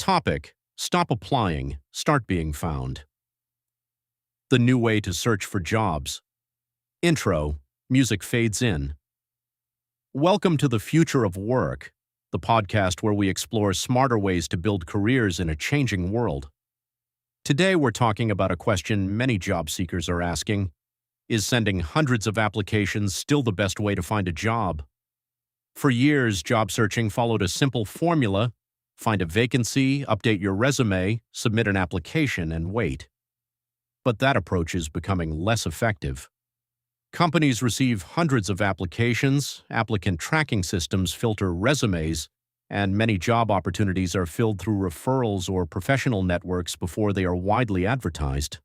Topic: Stop applying, start being found. The new way to search for jobs. Intro. Music fades in. Welcome to the Future of Work, the podcast where we explore smarter ways to build careers in a changing world. Today we're talking about a question many job seekers are asking. Is sending hundreds of applications still the best way to find a job? For years, job searching followed a simple formula: find a vacancy, update your resume, submit an application, and wait. But that approach is becoming less effective. Companies receive hundreds of applications, applicant tracking systems filter resumes, and many job opportunities are filled through referrals or professional networks before they are widely advertised.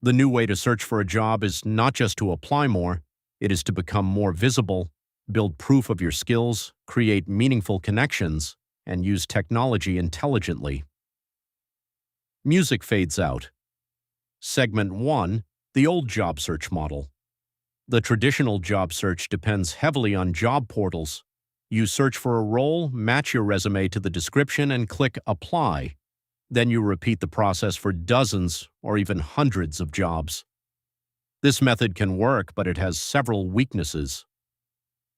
The new way to search for a job is not just to apply more, it is to become more visible, build proof of your skills, create meaningful connections, and use technology intelligently. Music fades out. Segment 1. The old job search model. The traditional job search depends heavily on job portals. You search for a role, match your resume to the description, and click Apply. Then you repeat the process for dozens or even hundreds of jobs. This method can work, but it has several weaknesses.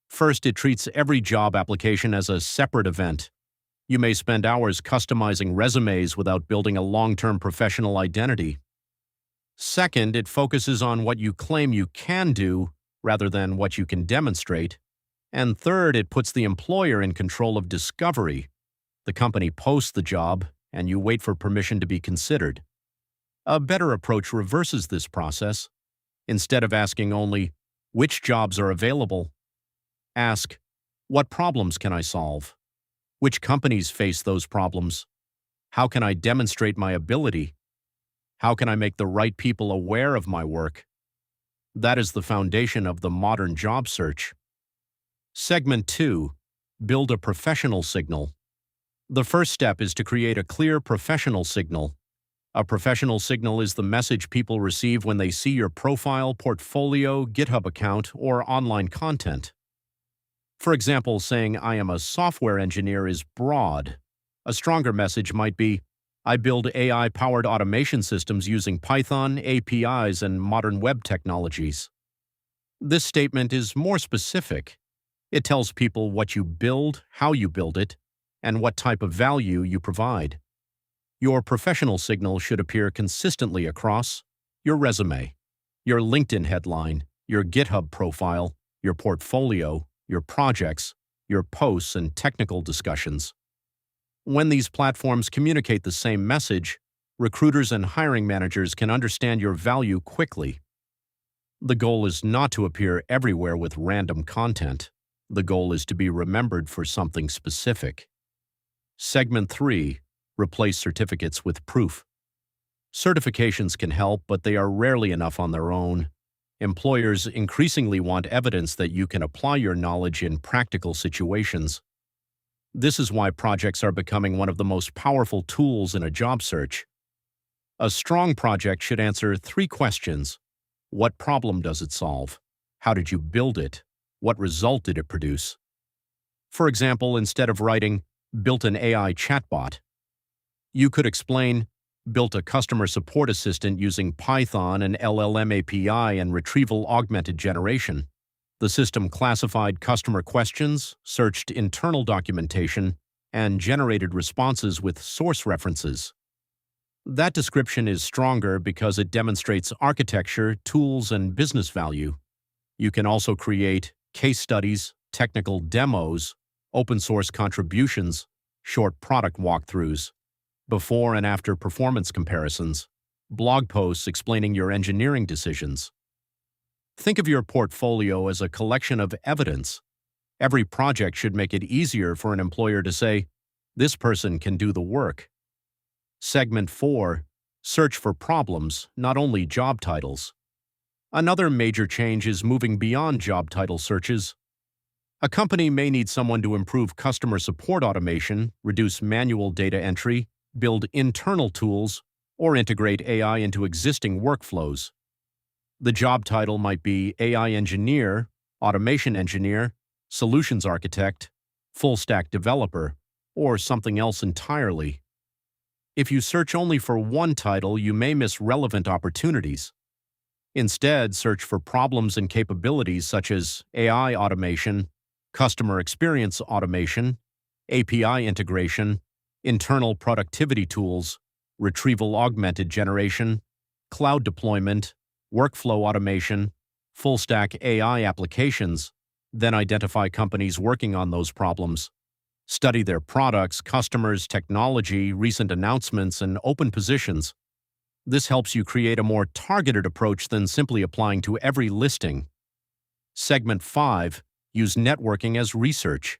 First, it treats every job application as a separate event. You may spend hours customizing resumes without building a long-term professional identity. Second, it focuses on what you claim you can do rather than what you can demonstrate. And third, it puts the employer in control of discovery. The company posts the job, and you wait for permission to be considered. A better approach reverses this process. Instead of asking only, "Which jobs are available?" ask, "What problems can I solve? Which companies face those problems? How can I demonstrate my ability? How can I make the right people aware of my work?" That is the foundation of the modern job search. Segment 2. Build a professional signal. The first step is to create a clear professional signal. A professional signal is the message people receive when they see your profile, portfolio, GitHub account, or online content. For example, saying "I am a software engineer" is broad. A stronger message might be, "I build AI-powered automation systems using Python, APIs, and modern web technologies." This statement is more specific. It tells people what you build, how you build it, and what type of value you provide. Your professional signal should appear consistently across your resume, your LinkedIn headline, your GitHub profile, your portfolio, your projects, your posts, and technical discussions. When these platforms communicate the same message, recruiters and hiring managers can understand your value quickly. The goal is not to appear everywhere with random content. The goal is to be remembered for something specific. Segment 3. Replace certificates with proof. Certifications can help, but they are rarely enough on their own. Employers increasingly want evidence that you can apply your knowledge in practical situations. This is why projects are becoming one of the most powerful tools in a job search. A strong project should answer 3 questions. What problem does it solve? How did you build it? What result did it produce? For example, instead of writing, "Built an AI chatbot," you could explain, "Built a customer support assistant using Python and LLM API and retrieval augmented generation. The system classified customer questions, searched internal documentation, and generated responses with source references." That description is stronger because it demonstrates architecture, tools, and business value. You can also create case studies, technical demos, open-source contributions, short product walkthroughs, before and after performance comparisons, blog posts explaining your engineering decisions. Think of your portfolio as a collection of evidence. Every project should make it easier for an employer to say, "This person can do the work." Segment 4. Search for problems, not only job titles. Another major change is moving beyond job title searches. A company may need someone to improve customer support automation, reduce manual data entry, build internal tools, or integrate AI into existing workflows. The job title might be AI engineer, automation engineer, solutions architect, full-stack developer, or something else entirely. If you search only for one title, you may miss relevant opportunities. Instead, search for problems and capabilities such as AI automation, customer experience automation, API integration, internal productivity tools, retrieval augmented generation, cloud deployment, workflow automation, full-stack AI applications. Then identify companies working on those problems. Study their products, customers, technology, recent announcements, and open positions. This helps you create a more targeted approach than simply applying to every listing. Segment 5. Use networking as research.